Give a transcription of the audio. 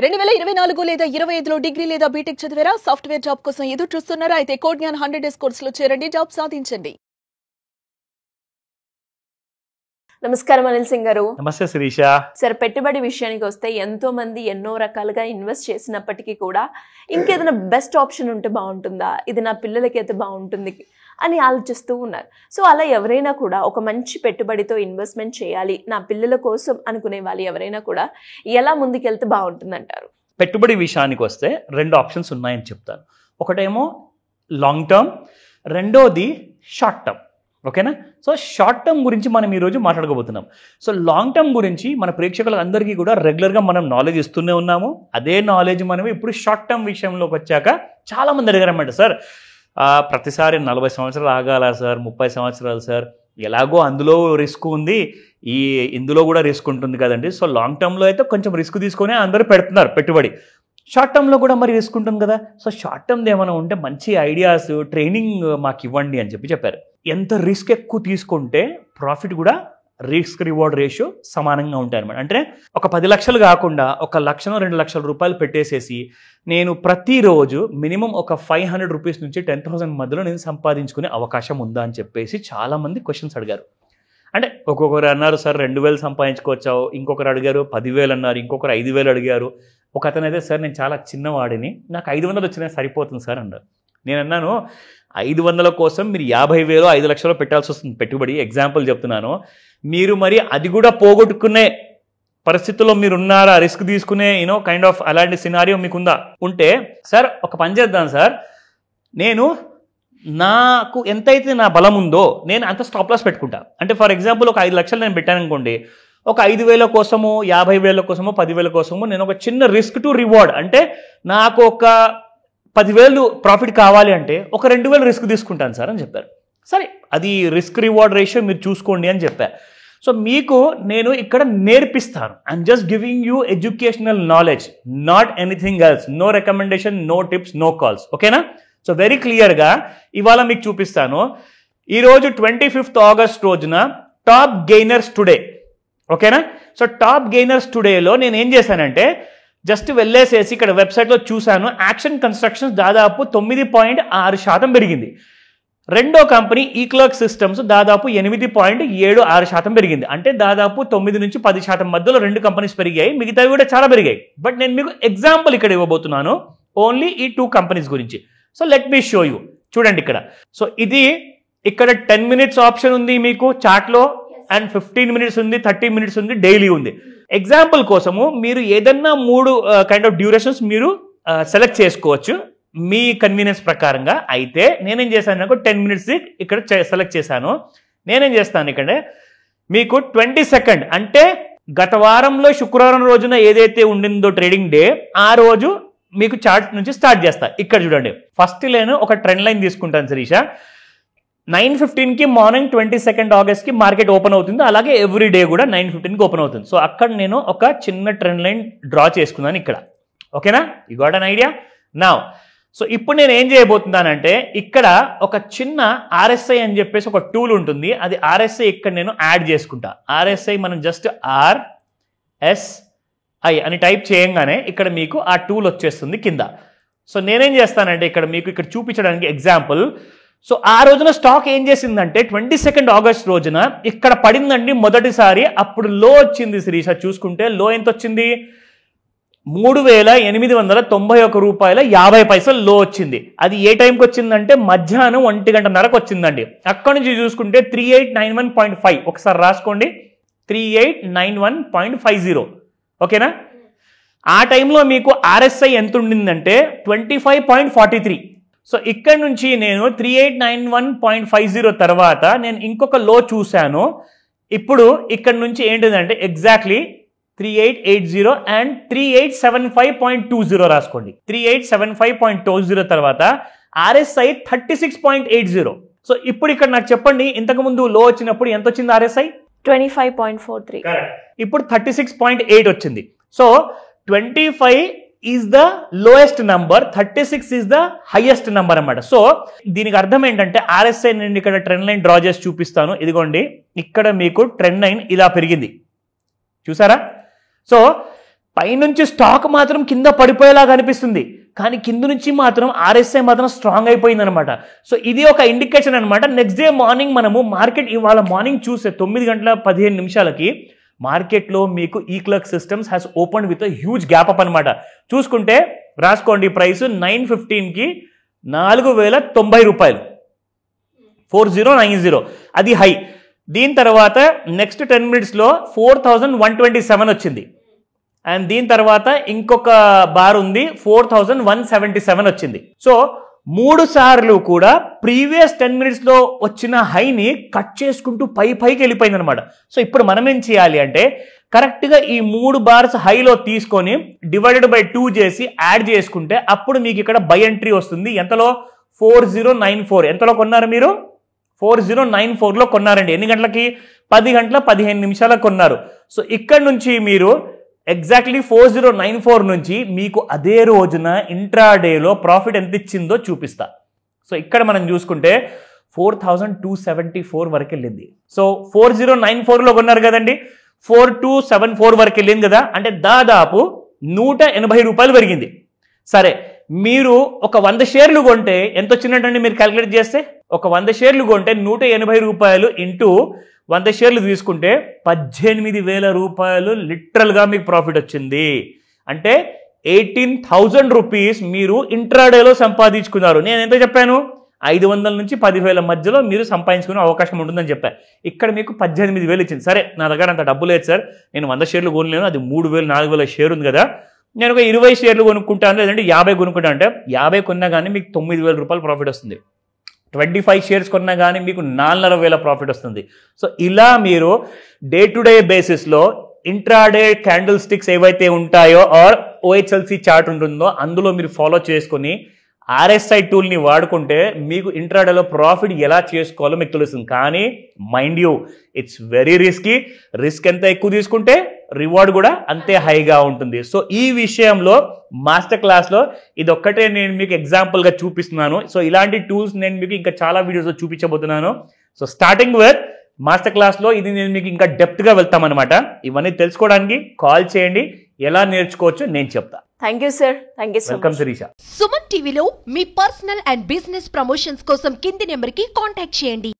2024 లేదా 25లో డిగ్రీ లేదా బీటెక్ చదివారా? సాఫ్ట్వేర్ జాబ్ కోసం ఎదురు చూస్తున్నారా? అయితే కోడ్ జ్ఞాన్ 100 డేస్ కోర్సులో చేరండి, జాబ్ సాధించండి. నమస్కారం అనిల్ సింగ్ గారు. నమస్తే శిరీష. సరే, పెట్టుబడి విషయానికి వస్తే ఎంతో మంది ఎన్నో రకాలుగా ఇన్వెస్ట్ చేసినప్పటికీ కూడా ఇంకేదైనా బెస్ట్ ఆప్షన్ ఉంటే బాగుంటుందా, ఇది నా పిల్లలకి అయితే బాగుంటుంది అని ఆలోచిస్తూ ఉన్నారు. సో అలా ఎవరైనా కూడా ఒక మంచి పెట్టుబడితో ఇన్వెస్ట్మెంట్ చేయాలి నా పిల్లల కోసం అనుకునే వాళ్ళు ఎవరైనా కూడా ఎలా ముందుకెళ్తే బాగుంటుంది అంటారు? పెట్టుబడి విషయానికి వస్తే రెండు ఆప్షన్స్ ఉన్నాయని చెప్తాను. ఒకటేమో లాంగ్ టర్మ్, రెండోది షార్ట్ టర్మ్. ఓకేనా? సో షార్ట్ టర్మ్ గురించి మనం ఈరోజు మాట్లాడుకోబోతున్నాం. సో లాంగ్ టర్మ్ గురించి మన ప్రేక్షకులందరికీ కూడా రెగ్యులర్గా మనం నాలెడ్జ్ ఇస్తూనే ఉన్నాము. అదే నాలెడ్జ్ మనం ఇప్పుడు షార్ట్ టర్మ్ విషయంలోకి వచ్చాక చాలామంది అడిగారన్నమాట, సార్ ప్రతిసారి 40 సంవత్సరాలు ఆగాల సార్, 30 సంవత్సరాలు సార్, ఎలాగో అందులో రిస్క్ ఉంది, ఇందులో కూడా రిస్క్ ఉంటుంది కదండి. సో లాంగ్ టర్మ్లో అయితే కొంచెం రిస్క్ తీసుకొని అందరూ పెడుతున్నారు పెట్టుబడి, షార్ట్ టర్మ్లో కూడా మరి రిస్క్ ఉంటుంది కదా. సో షార్ట్ టర్మ్ది ఏమైనా ఉంటే మంచి ఐడియాస్, ట్రైనింగ్ మాకు ఇవ్వండి అని చెప్పారు. ఎంత రిస్క్ ఎక్కువ తీసుకుంటే ప్రాఫిట్ కూడా రిస్క్ రివార్డ్ రేషియో సమానంగా ఉంటాయి అనమాట. అంటే ఒక 10 లక్షలు కాకుండా 1 లక్షనో 2 లక్షల రూపాయలు పెట్టేసేసి నేను ప్రతిరోజు మినిమం ఒక 500 రూపీస్ నుంచి 10,000 మధ్యలో నేను సంపాదించుకునే అవకాశం ఉందా అని చెప్పేసి చాలామంది క్వశ్చన్స్ అడిగారు. అంటే ఒక్కొక్కరు అన్నారు, సార్ 2,000 సంపాదించుకోవచ్చావు, ఇంకొకరు అడిగారు 10,000 అన్నారు, ఇంకొకరు 5,000 అడిగారు, ఒక అతను అయితే సార్ నేను చాలా చిన్నవాడిని, నాకు 500 వచ్చినా సరిపోతుంది సార్ అన్నారు. నేను అన్నాను, 500 కోసం మీరు 50,000 5 లక్షలు పెట్టాల్సి వస్తుంది పెట్టుబడి. ఎగ్జాంపుల్ చెప్తున్నాను. మీరు మరి అది కూడా పోగొట్టుకునే పరిస్థితుల్లో మీరు ఉన్నారా? రిస్క్ తీసుకునే కైండ్ ఆఫ్ అలాంటి సినారియో మీకుందా? ఉంటే సార్ ఒక పని చేద్దాం సార్, నాకు ఎంతైతే నా బలం ఉందో నేను అంత స్టాప్ లాస్ పెట్టుకుంటా. అంటే ఫర్ ఎగ్జాంపుల్ ఒక 5 లక్షలు నేను పెట్టాను అనుకోండి, ఒక 5,000 కోసము, 50,000 కోసమో, 10,000 కోసమో నేను ఒక చిన్న రిస్క్ టు రివార్డ్, అంటే నాకు ఒక 10,000 ప్రాఫిట్ కావాలి అంటే ఒక 2,000 రిస్క్ తీసుకుంటాను సార్ అని చెప్పారు. సరే, అది రిస్క్ రివార్డ్ రేషియో మీరు చూసుకోండి అని చెప్పారు. సో మీకు నేను ఇక్కడ నేర్పిస్తాను. I'm just giving you educational knowledge, not anything else. No recommendation, no tips, no calls. ఓకేనా? సో వెరీ క్లియర్గా ఇవాళ మీకు చూపిస్తాను. ఈరోజు 25th ఆగస్ట్ రోజున టాప్ గెయినర్స్ టుడే. ఓకేనా? సో టాప్ గెయినర్స్ టుడేలో నేను ఏం చేశానంటే జస్ట్ వెళ్ళేసేసి ఇక్కడ వెబ్సైట్లో చూశాను, యాక్షన్ కన్స్ట్రక్షన్స్ దాదాపు 9.6% పెరిగింది. రెండో కంపెనీ ఈక్లర్క్ సిస్టమ్స్ దాదాపు 8.76% పెరిగింది. అంటే దాదాపు 9 నుంచి 10% మధ్యలో 2 కంపెనీస్ పెరిగాయి, మిగతావి కూడా చాలా పెరిగాయి. బట్ నేను మీకు ఎగ్జాంపుల్ ఇక్కడ ఇవ్వబోతున్నాను ఓన్లీ ఈ 2 కంపెనీస్ గురించి. So let me show you. చూడండి ఇక్కడ. సో ఇది ఇక్కడ 10 minutes ఆప్షన్ ఉంది మీకు చార్ట్లో, అండ్ 15 minutes ఉంది, 30 minutes ఉంది, డైలీ ఉంది. ఎగ్జాంపుల్ కోసము మీరు ఏదన్నా 3 కైండ్ ఆఫ్ డ్యూరేషన్స్ మీరు సెలెక్ట్ చేసుకోవచ్చు మీ కన్వీనియన్స్ ప్రకారంగా. అయితే నేనేం చేశాను, 10 minutes ఇక్కడ సెలెక్ట్ చేశాను. నేనేం చేస్తాను ఇక్కడ మీకు 22nd, అంటే గత వారంలో శుక్రవారం రోజున ఏదైతే ఉండిందో ట్రేడింగ్ డే, ఆ రోజు మీకు చార్ట్ నుంచి స్టార్ట్ చేస్తా. ఇక్కడ చూడండి, ఫస్ట్ నేను ఒక ట్రెండ్ లైన్ తీసుకుంటాను శిరీష. 9:15కి మార్నింగ్ 22nd ఆగస్ట్కి మార్కెట్ ఓపెన్ అవుతుంది. అలాగే ఎవ్రీ డే కూడా 9:15కి ఓపెన్ అవుతుంది. సో అక్కడ నేను ఒక చిన్న ట్రెండ్ లైన్ డ్రా చేసుకున్నాను ఇక్కడ. ఓకేనా? You got an idea now. So ఇప్పుడు నేను ఏం చేయబోతున్నానంటే ఇక్కడ ఒక చిన్న ఆర్ఎస్ఐ అని చెప్పేసి ఒక టూల్ ఉంటుంది. అది ఆర్ఎస్ఐ ఇక్కడ నేను యాడ్ చేసుకుంటా. ఆర్ఎస్ఐ మనం జస్ట్ RSI అని టైప్ చేయంగానే ఇక్కడ మీకు ఆ టూల్ వచ్చేస్తుంది కింద. సో నేనేం చేస్తానంటే ఇక్కడ మీకు ఇక్కడ చూపించడానికి ఎగ్జాంపుల్. సో ఆ రోజున స్టాక్ ఏం చేసిందంటే 22nd ఆగస్ట్ రోజున ఇక్కడ పడిందండి మొదటిసారి. అప్పుడు లో వచ్చింది శిరీష, చూసుకుంటే లో ఎంత వచ్చింది, 3,891 రూపాయల 50 పైసలు లో వచ్చింది. అది ఏ టైంకి వచ్చిందంటే మధ్యాహ్నం 1:30కు వచ్చిందండి. అక్కడి నుంచి చూసుకుంటే 3891.5, ఒకసారి రాసుకోండి, 3891.50. ఓకేనా? ఆ టైంలో మీకు ఆర్ఎస్ఐ ఎంత ఉండిందంటే 25.43. సో ఇక్కడ నుంచి నేను 3891.50 తర్వాత నేను ఇంకొక లో చూశాను. ఇప్పుడు ఇక్కడ నుంచి ఏంటిదంటే ఎగ్జాక్ట్లీ 3880 అండ్ 3875.20 రాసుకోండి. 3875.20 తర్వాత ఆర్ఎస్ఐ 36.80. సో ఇప్పుడు ఇక్కడ నాకు చెప్పండి, ఇంతకుముందు లో వచ్చినప్పుడు ఎంత వచ్చింది ఆర్ఎస్ఐ? 25.43. ఇప్పుడు 36.8 వచ్చింది. So 25 is the lowest number, 36 is the highest number అన్నమాట. సో దీనికి అర్థం ఏంటంటే ఆర్ఎస్ఐ నేను ఇక్కడ ట్రెండ్ లైన్ డ్రా చేసి చూపిస్తాను. ఇదిగోండి, ఇక్కడ మీకు ట్రెండ్ లైన్ ఇలా పెరిగింది, చూసారా? సో పైనుంచి స్టాక్ మాత్రం కింద పడిపోయేలాగా అనిపిస్తుంది, కానీ కింద నుంచి మాత్రం RSI మాత్రం స్ట్రాంగ్ అయిపోయింది అనమాట. సో ఇది ఒక ఇండికేషన్ అనమాట. నెక్స్ట్ డే మార్నింగ్ మనము మార్కెట్ ఇవాళ మార్నింగ్ చూస్తే 9:15 మార్కెట్లో మీకు eClerx systems has open with huge gap up అనమాట. చూసుకుంటే రాసుకోండి, ప్రైస్ 9:15కి 4,090 రూపాయలు, 4090 అది హై. దీని తర్వాత నెక్స్ట్ 10 minutesలో 4,127 వచ్చింది. అండ్ దీని తర్వాత ఇంకొక బార్ ఉంది, 4,177 వచ్చింది. సో 3 సార్లు కూడా ప్రీవియస్ 10 minutesలో వచ్చిన హైని కట్ చేసుకుంటూ పైకి వెళ్ళిపోయింది అనమాట. సో ఇప్పుడు మనం ఏం చేయాలి అంటే కరెక్ట్గా ఈ 3 bars హైలో తీసుకొని డివైడెడ్ బై 2 చేసి యాడ్ చేసుకుంటే అప్పుడు మీకు ఇక్కడ బై ఎంట్రీ వస్తుంది. ఎంతలో? 4094. ఎంతలో కొన్నారు మీరు? 4094లో కొన్నారండి. ఎన్ని గంటలకి? 10:15 కొన్నారు. సో ఇక్కడ నుంచి మీరు ఎగ్జాక్ట్లీ 4094 నుంచి మీకు అదే రోజున ఇంట్రాడేలో ప్రాఫిట్ ఎంత ఇచ్చిందో చూపిస్తా. సో ఇక్కడ మనం చూసుకుంటే 4,274 వరకు వెళ్ళింది. సో 4094లో కొన్నారు కదండి, 4274 వరకు వెళ్ళింది కదా, అంటే దాదాపు 180 రూపాయలు పెరిగింది. సరే, మీరు ఒక 100 షేర్లు కొంటే ఎంత వచ్చినట్టండి మీరు క్యాలిక్యులేట్ చేస్తే? ఒక 100 షేర్లు కొంటే 180 రూపాయలు ఇంటూ 100 షేర్లు తీసుకుంటే 18,000 రూపాయలు లిటరల్గా మీకు ప్రాఫిట్ వచ్చింది. అంటే 18,000 రూపీస్ మీరు ఇంట్రాడేలో సంపాదించుకున్నారు. నేను ఎంత చెప్పాను? 500 నుంచి 10,000 మధ్యలో మీరు సంపాదించుకునే అవకాశం ఉంటుందని చెప్పాను. ఇక్కడ మీకు 18,000 ఇచ్చింది. సరే, నా దగ్గర అంత డబ్బు లేదు సార్, నేను 100 షేర్లు కొనలేను, అది 3,000 4,000 షేర్ ఉంది కదా, నేను ఒక 20 షేర్లు కొనుక్కుంటాను, లేదంటే 50 కొనుక్కుంటాను అంటే 50 కొన్నా కానీ మీకు 9,000 రూపాయలు ప్రాఫిట్ వస్తుంది. 25 షేర్స్ కొన్నా కానీ మీకు 4,500 ప్రాఫిట్ వస్తుంది. సో ఇలా మీరు డే టు డే బేసిస్లో ఇంట్రాడే క్యాండిల్ స్టిక్స్ ఏవైతే ఉంటాయో ఆర్ OHLC చార్ట్ ఉంటుందో అందులో మీరు ఫాలో చేసుకొని RSI టూల్ని వాడుకుంటే మీకు ఇంట్రాడేలో ప్రాఫిట్ ఎలా చేసుకోవాలో మీకు తెలుస్తుంది. కానీ mind you, it's very risky. Risk ఎంత ఎక్కువ తీసుకుంటే రివార్డ్ కూడా అంతే హైగా ఉంటుంది. సో ఈ విషయంలో మాస్టర్ క్లాస్లో ఇది ఒక్కటే నేను మీకు ఎగ్జాంపుల్గా చూపిస్తున్నాను. సో ఇలాంటి టూల్స్ నేను మీకు ఇంకా చాలా వీడియోస్లో చూపించబోతున్నాను. సో స్టార్టింగ్ విత్ మాస్టర్ క్లాస్లో ఇది నేను మీకు ఇంకా డెప్త్గా వెళ్తామన్నమాట. ఇవన్నీ తెలుసుకోవడానికి కాల్ చేయండి, ఎలా నేర్చుకోవచ్చు నేను చెప్తా. Thank you sir, thank you so much. Welcome Shirisha. Suman టీవీలో మీ పర్సనల్ అండ్ బిజినెస్ ప్రమోషన్స్ కోసం కింది నెంబర్కి కాంటాక్ట్ చేయండి.